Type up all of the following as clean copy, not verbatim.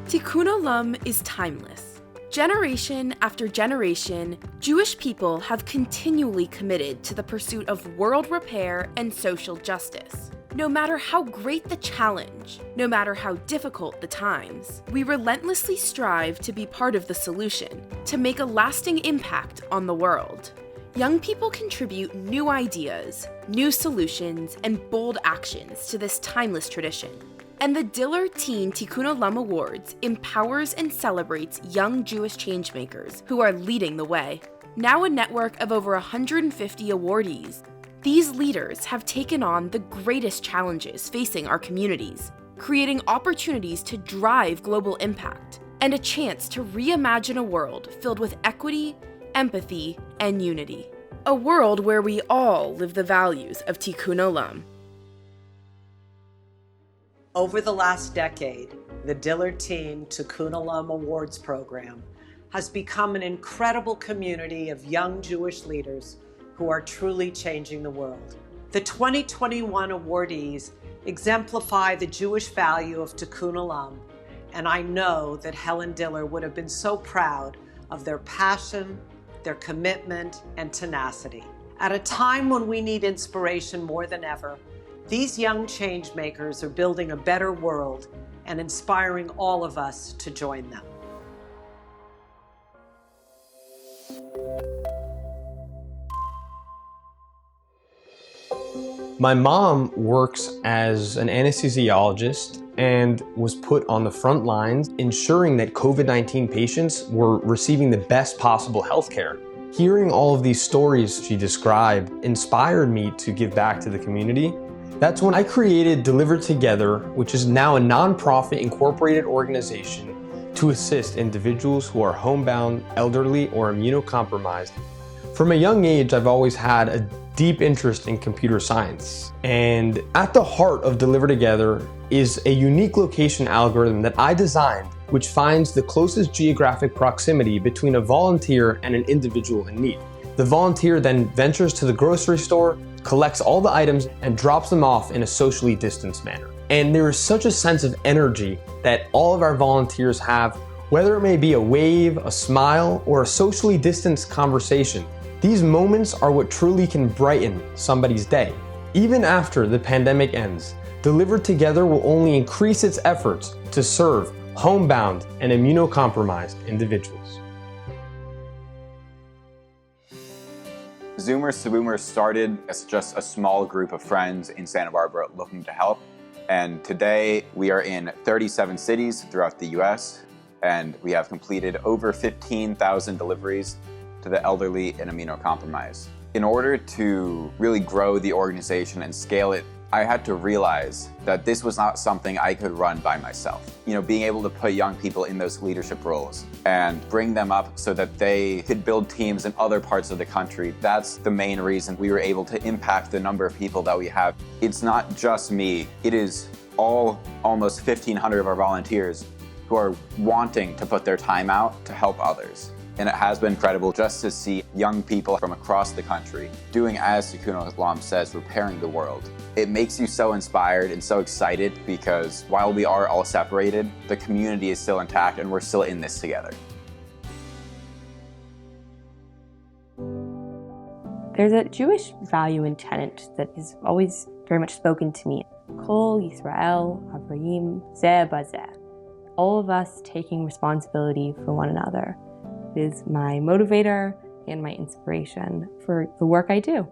Tikkun Olam is timeless. Generation after generation, Jewish people have continually committed to the pursuit of world repair and social justice. No matter how great the challenge, no matter how difficult the times, we relentlessly strive to be part of the solution, to make a lasting impact on the world. Young people contribute new ideas, new solutions, and bold actions to this timeless tradition. And the Diller Teen Tikkun Olam Awards empowers and celebrates young Jewish changemakers who are leading the way. Now a network of over 150 awardees, these leaders have taken on the greatest challenges facing our communities, creating opportunities to drive global impact, and a chance to reimagine a world filled with equity, empathy, and unity. A world where we all live the values of Tikkun Olam. Over the last decade, the Diller Teen Tikkun Olam Awards program has become an incredible community of young Jewish leaders who are truly changing the world. The 2021 awardees exemplify the Jewish value of Tikkun Olam, and I know that Helen Diller would have been so proud of their passion, their commitment, and tenacity. At a time when we need inspiration more than ever, these young change makers are building a better world and inspiring all of us to join them. My mom works as an anesthesiologist and was put on the front lines, ensuring that COVID-19 patients were receiving the best possible health care. Hearing all of these stories she described inspired me to give back to the community. That's when I created Deliver Together, which is now a nonprofit incorporated organization to assist individuals who are homebound, elderly, or immunocompromised. From a young age, I've always had a deep interest in computer science. And at the heart of Deliver Together is a unique location algorithm that I designed, which finds the closest geographic proximity between a volunteer and an individual in need. The volunteer then ventures to the grocery store, collects all the items, and drops them off in a socially distanced manner. And there is such a sense of energy that all of our volunteers have, whether it may be a wave, a smile, or a socially distanced conversation. These moments are what truly can brighten somebody's day. Even after the pandemic ends, Deliver Together will only increase its efforts to serve homebound and immunocompromised individuals. Zoomers to Boomers started as just a small group of friends in Santa Barbara looking to help. And today we are in 37 cities throughout the US, and we have completed over 15,000 deliveries to the elderly and immunocompromised. In order to really grow the organization and scale it, I had to realize that this was not something I could run by myself. Being able to put young people in those leadership roles and bring them up so that they could build teams in other parts of the country, that's the main reason we were able to impact the number of people that we have. It's not just me, it is almost 1,500 of our volunteers who are wanting to put their time out to help others. And it has been incredible just to see young people from across the country doing as Tikkun Olam says, repairing the world. It makes you so inspired and so excited because while we are all separated, the community is still intact and we're still in this together. There's a Jewish value and tenet that is always very much spoken to me. Kol Yisrael Avraham Zeh Bazeh. All of us taking responsibility for one another is my motivator and my inspiration for the work I do.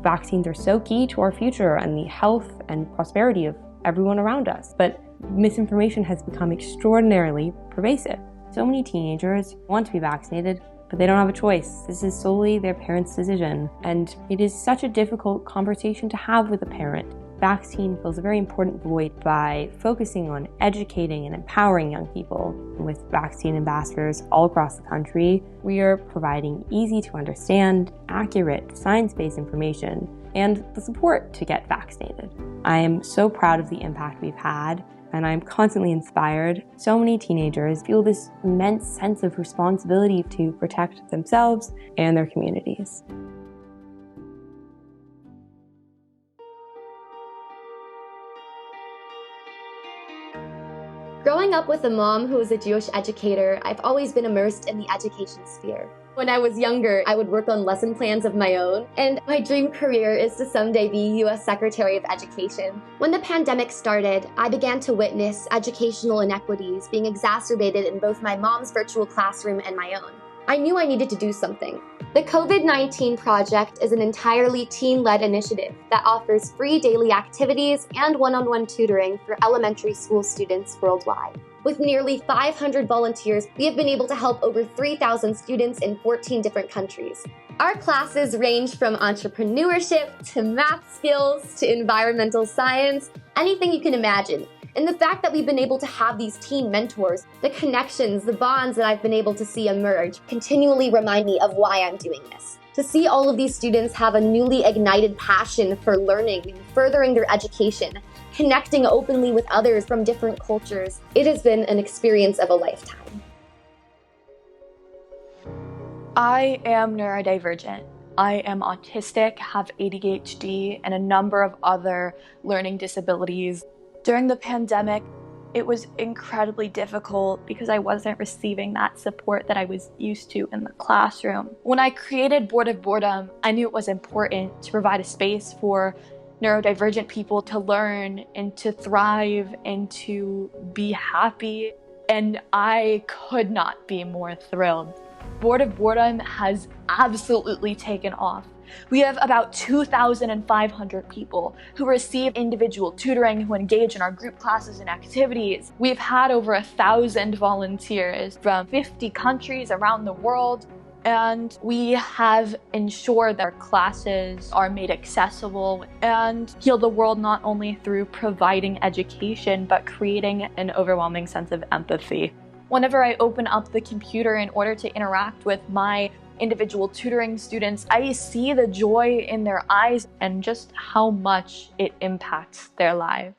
Vaccines are so key to our future and the health and prosperity of everyone around us, but misinformation has become extraordinarily pervasive. So many teenagers want to be vaccinated, but they don't have a choice. This is solely their parents' decision, and it is such a difficult conversation to have with a parent. Vaccine fills a very important void by focusing on educating and empowering young people. With vaccine ambassadors all across the country, we are providing easy to understand, accurate, science-based information and the support to get vaccinated. I am so proud of the impact we've had, and I'm constantly inspired. So many teenagers feel this immense sense of responsibility to protect themselves and their communities. Growing Growing up with a mom who was a Jewish educator, I've always been immersed in the education sphere. When I was younger, I would work on lesson plans of my own, and my dream career is to someday be U.S. Secretary of Education. When the pandemic started, I began to witness educational inequities being exacerbated in both my mom's virtual classroom and my own. I knew I needed to do something. The COVID-19 Project is an entirely teen-led initiative that offers free daily activities and one-on-one tutoring for elementary school students worldwide. With nearly 500 volunteers, we have been able to help over 3,000 students in 14 different countries. Our classes range from entrepreneurship to math skills to environmental science, anything you can imagine. And the fact that we've been able to have these teen mentors, the connections, the bonds that I've been able to see emerge continually remind me of why I'm doing this. To see all of these students have a newly ignited passion for learning and furthering their education, connecting openly with others from different cultures, it has been an experience of a lifetime. I am neurodivergent. I am autistic, have ADHD, and a number of other learning disabilities. During the pandemic, it was incredibly difficult because I wasn't receiving that support that I was used to in the classroom. When I created Board of Boredom, I knew it was important to provide a space for neurodivergent people to learn and to thrive and to be happy. And I could not be more thrilled. Board of Boredom has absolutely taken off. We have about 2,500 people who receive individual tutoring, who engage in our group classes and activities. We've had over 1,000 volunteers from 50 countries around the world, and we have ensured that our classes are made accessible and heal the world not only through providing education, but creating an overwhelming sense of empathy. Whenever I open up the computer in order to interact with my individual tutoring students, I see the joy in their eyes and just how much it impacts their lives.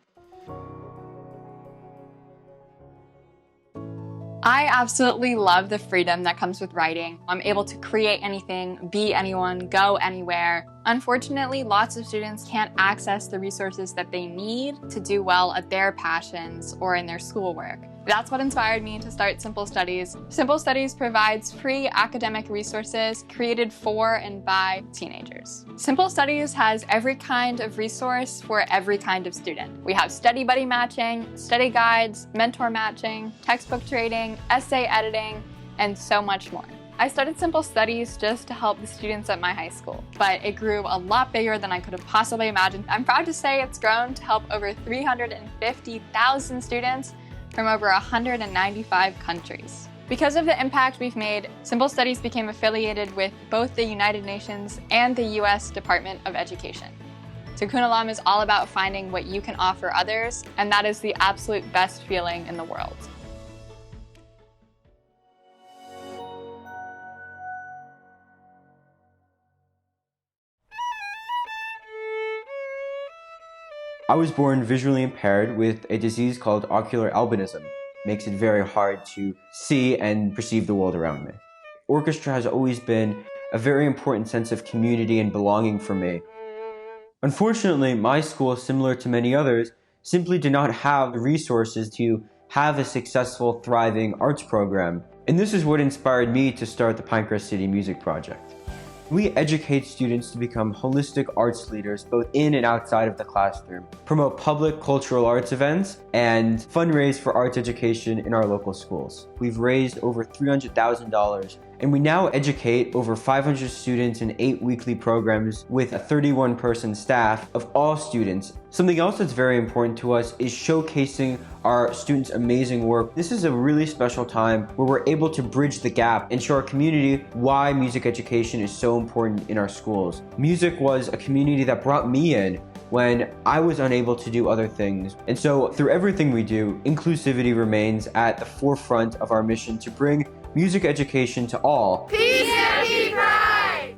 I absolutely love the freedom that comes with writing. I'm able to create anything, be anyone, go anywhere. Unfortunately, lots of students can't access the resources that they need to do well at their passions or in their schoolwork. That's what inspired me to start Simple Studies. Simple Studies provides free academic resources created for and by teenagers. Simple Studies has every kind of resource for every kind of student. We have study buddy matching, study guides, mentor matching, textbook trading, essay editing, and so much more. I started Simple Studies just to help the students at my high school, but it grew a lot bigger than I could have possibly imagined. I'm proud to say it's grown to help over 350,000 students from over 195 countries. Because of the impact we've made, Simple Studies became affiliated with both the United Nations and the US Department of Education. Tikkun Olam is all about finding what you can offer others, and that is the absolute best feeling in the world. I was born visually impaired with a disease called ocular albinism. It makes it very hard to see and perceive the world around me. Orchestra has always been a very important sense of community and belonging for me. Unfortunately, my school, similar to many others, simply did not have the resources to have a successful, thriving arts program. And this is what inspired me to start the Pinecrest City Music Project. We educate students to become holistic arts leaders both in and outside of the classroom, promote public cultural arts events, and fundraise for arts education in our local schools. We've raised over $300,000, and we now educate over 500 students in 8 weekly programs with a 31-person staff of all students. Something else that's very important to us is showcasing our students' amazing work. This is a really special time where we're able to bridge the gap and show our community why music education is so important in our schools. Music was a community that brought me in when I was unable to do other things. And so through everything we do, inclusivity remains at the forefront of our mission to bring music education to all. Peace and be pride!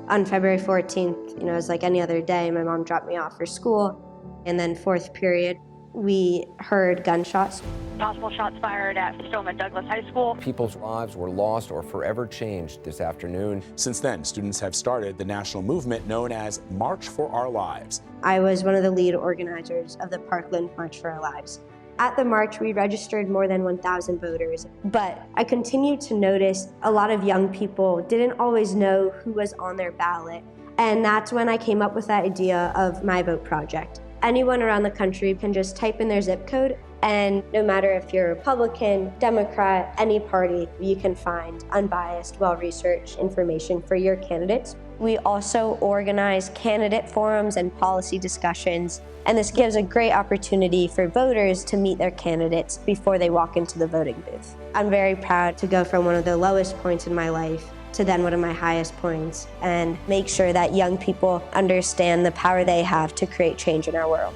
On February 14th, it was like any other day, my mom dropped me off for school. And then fourth period, we heard gunshots. possible shots fired at Stoneman Douglas High School. People's lives were lost or forever changed this afternoon. Since then, students have started the national movement known as March for Our Lives. I was one of the lead organizers of the Parkland March for Our Lives. At the march, we registered more than 1,000 voters, but I continued to notice a lot of young people didn't always know who was on their ballot, and that's when I came up with that idea of My Vote Project. Anyone around the country can just type in their zip code, and no matter if you're Republican, Democrat, any party, you can find unbiased, well-researched information for your candidates. We also organize candidate forums and policy discussions, and this gives a great opportunity for voters to meet their candidates before they walk into the voting booth. I'm very proud to go from one of the lowest points in my life to then one of my highest points, and make sure that young people understand the power they have to create change in our world.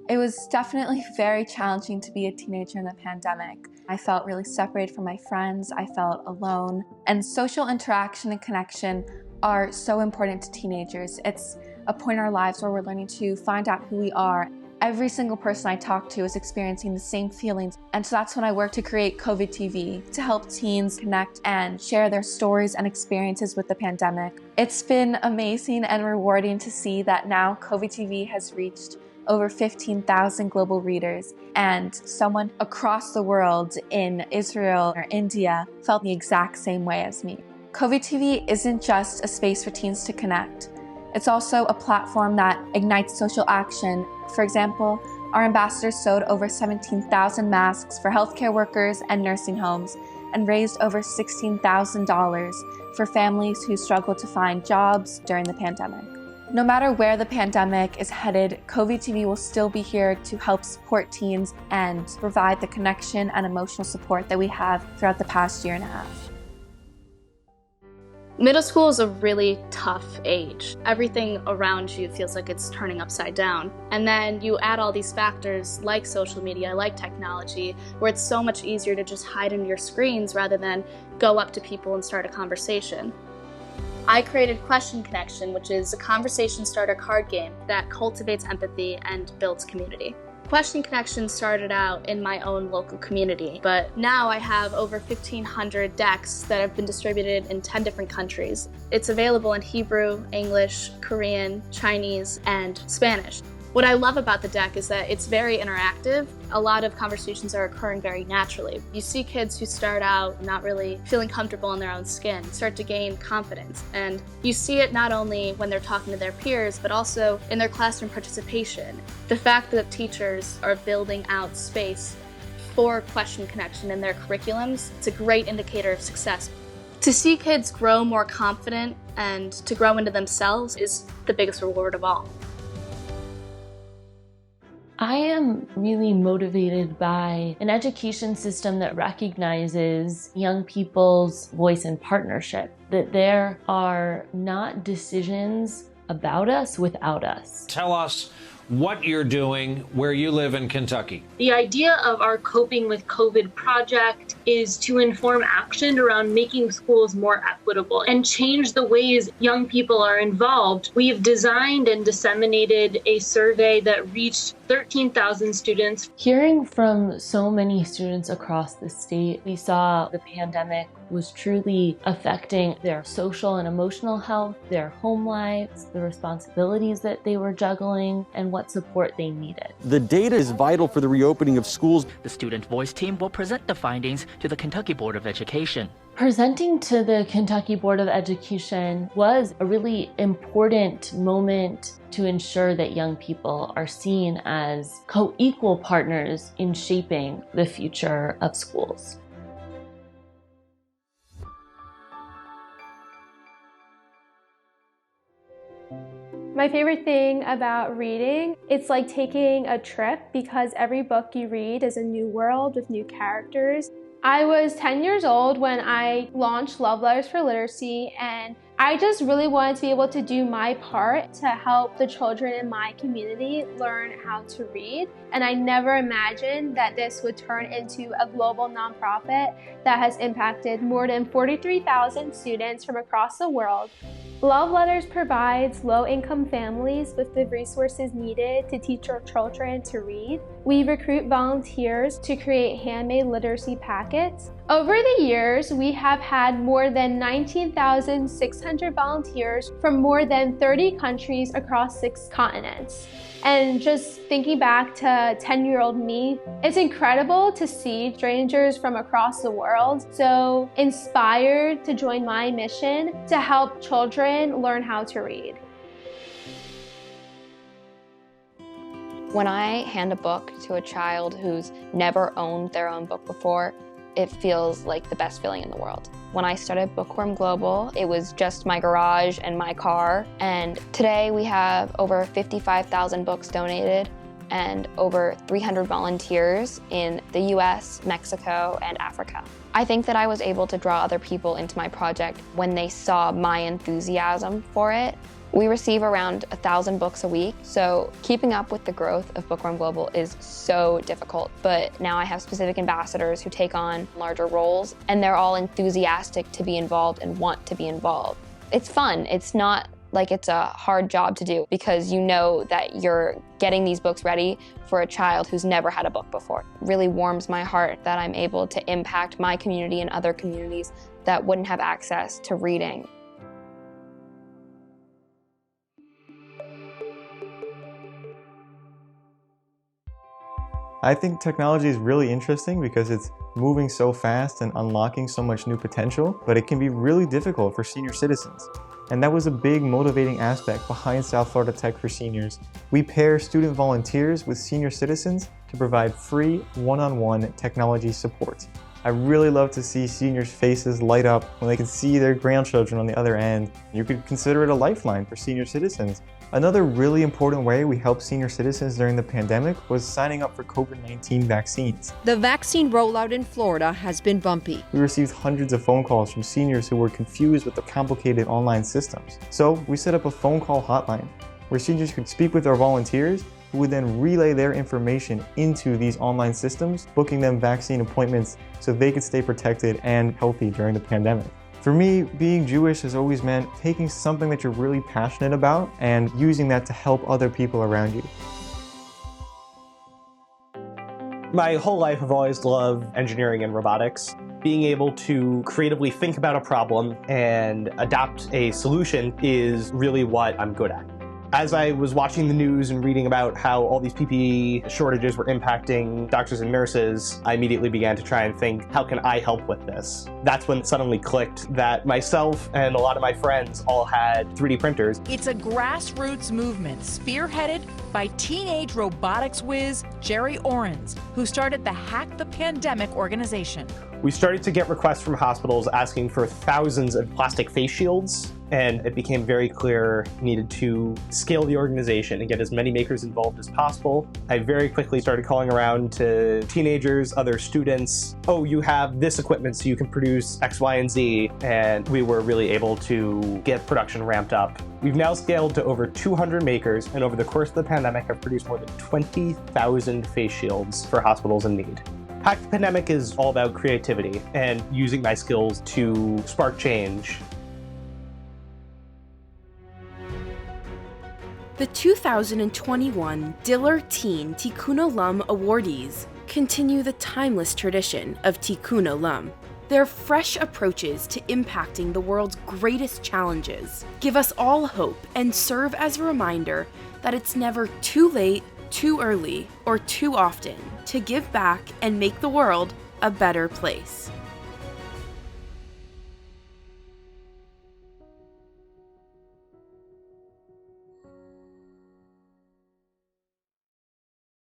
It was definitely very challenging to be a teenager in the pandemic. I felt really separated from my friends, I felt alone, and social interaction and connection are so important to teenagers. It's a point in our lives where we're learning to find out who we are. Every single person I talk to is experiencing the same feelings, and so that's when I work to create Kovi TV to help teens connect and share their stories and experiences with the pandemic. It's been amazing and rewarding to see that now Kovi TV has reached over 15,000 global readers, and someone across the world in Israel or India felt the exact same way as me. Kovi TV isn't just a space for teens to connect. It's also a platform that ignites social action. For example, our ambassadors sewed over 17,000 masks for healthcare workers and nursing homes and raised over $16,000 for families who struggled to find jobs during the pandemic. No matter where the pandemic is headed, Kovi TV will still be here to help support teens and provide the connection and emotional support that we have throughout the past year and a half. Middle school is a really tough age. Everything around you feels like it's turning upside down. And then you add all these factors like social media, like technology, where it's so much easier to just hide in your screens rather than go up to people and start a conversation. I created Question Connection, which is a conversation starter card game that cultivates empathy and builds community. Question Connection started out in my own local community, but now I have over 1,500 decks that have been distributed in 10 different countries. It's available in Hebrew, English, Korean, Chinese, and Spanish. What I love about the deck is that it's very interactive. A lot of conversations are occurring very naturally. You see kids who start out not really feeling comfortable in their own skin, start to gain confidence. And you see it not only when they're talking to their peers, but also in their classroom participation. The fact that teachers are building out space for Question Connection in their curriculums, it's a great indicator of success. To see kids grow more confident and to grow into themselves is the biggest reward of all. I am really motivated by an education system that recognizes young people's voice and partnership, that there are not decisions about us without us. Tell us what you're doing where you live in Kentucky. The idea of our Coping with COVID project is to inform action around making schools more equitable and change the ways young people are involved. We've designed and disseminated a survey that reached 13,000 students. Hearing from so many students across the state, we saw the pandemic was truly affecting their social and emotional health, their home lives, the responsibilities that they were juggling, and what support they needed. The data is vital for the reopening of schools. The Student Voice team will present the findings to the Kentucky Board of Education. Presenting to the Kentucky Board of Education was a really important moment to ensure that young people are seen as co-equal partners in shaping the future of schools. My favorite thing about reading, it's like taking a trip because every book you read is a new world with new characters. I was 10 years old when I launched Love Letters for Literacy, and I just really wanted to be able to do my part to help the children in my community learn how to read. And I never imagined that this would turn into a global nonprofit that has impacted more than 43,000 students from across the world. Love Letters provides low-income families with the resources needed to teach our children to read. We recruit volunteers to create handmade literacy packets. Over the years, we have had more than 19,600 volunteers from more than 30 countries across 6 continents. And just thinking back to 10-year-old me, it's incredible to see strangers from across the world so inspired to join my mission to help children learn how to read. When I hand a book to a child who's never owned their own book before, it feels like the best feeling in the world. When I started Bookworm Global, it was just my garage and my car. And today we have over 55,000 books donated and over 300 volunteers in the US, Mexico, and Africa. I think that I was able to draw other people into my project when they saw my enthusiasm for it. We receive around 1,000 books a week, so keeping up with the growth of Bookworm Global is so difficult. But now I have specific ambassadors who take on larger roles, and they're all enthusiastic to be involved and want to be involved. It's fun. It's not like it's a hard job to do because you know that you're getting these books ready for a child who's never had a book before. It really warms my heart that I'm able to impact my community and other communities that wouldn't have access to reading. I think technology is really interesting because it's moving so fast and unlocking so much new potential, but it can be really difficult for senior citizens. And that was a big motivating aspect behind South Florida Tech for Seniors. We pair student volunteers with senior citizens to provide free one-on-one technology support. I really love to see seniors' faces light up when they can see their grandchildren on the other end. You could consider it a lifeline for senior citizens. Another really important way we helped senior citizens during the pandemic was signing up for COVID-19 vaccines. The vaccine rollout in Florida has been bumpy. We received hundreds of phone calls from seniors who were confused with the complicated online systems. So we set up a phone call hotline where seniors could speak with our volunteers who would then relay their information into these online systems, booking them vaccine appointments so they could stay protected and healthy during the pandemic. For me, being Jewish has always meant taking something that you're really passionate about and using that to help other people around you. My whole life I've always loved engineering and robotics. Being able to creatively think about a problem and adopt a solution is really what I'm good at. As I was watching the news and reading about how all these PPE shortages were impacting doctors and nurses, I immediately began to try and think, how can I help with this? That's when it suddenly clicked that myself and a lot of my friends all had 3D printers. It's a grassroots movement spearheaded by teenage robotics whiz Jerry Orens, who started the Hack the Pandemic organization. We started to get requests from hospitals asking for thousands of plastic face shields, and it became very clear we needed to scale the organization and get as many makers involved as possible. I very quickly started calling around to teenagers, other students. Oh, you have this equipment so you can produce X, Y, and Z, and we were really able to get production ramped up. We've now scaled to over 200 makers, and over the course of the pandemic, I've produced more than 20,000 face shields for hospitals in need. Hack the Pandemic is all about creativity and using my skills to spark change. The 2021 Diller Teen Tikkun Olam awardees continue the timeless tradition of Tikkun Olam. Their fresh approaches to impacting the world's greatest challenges give us all hope and serve as a reminder that it's never too late, too early, or too often to give back and make the world a better place.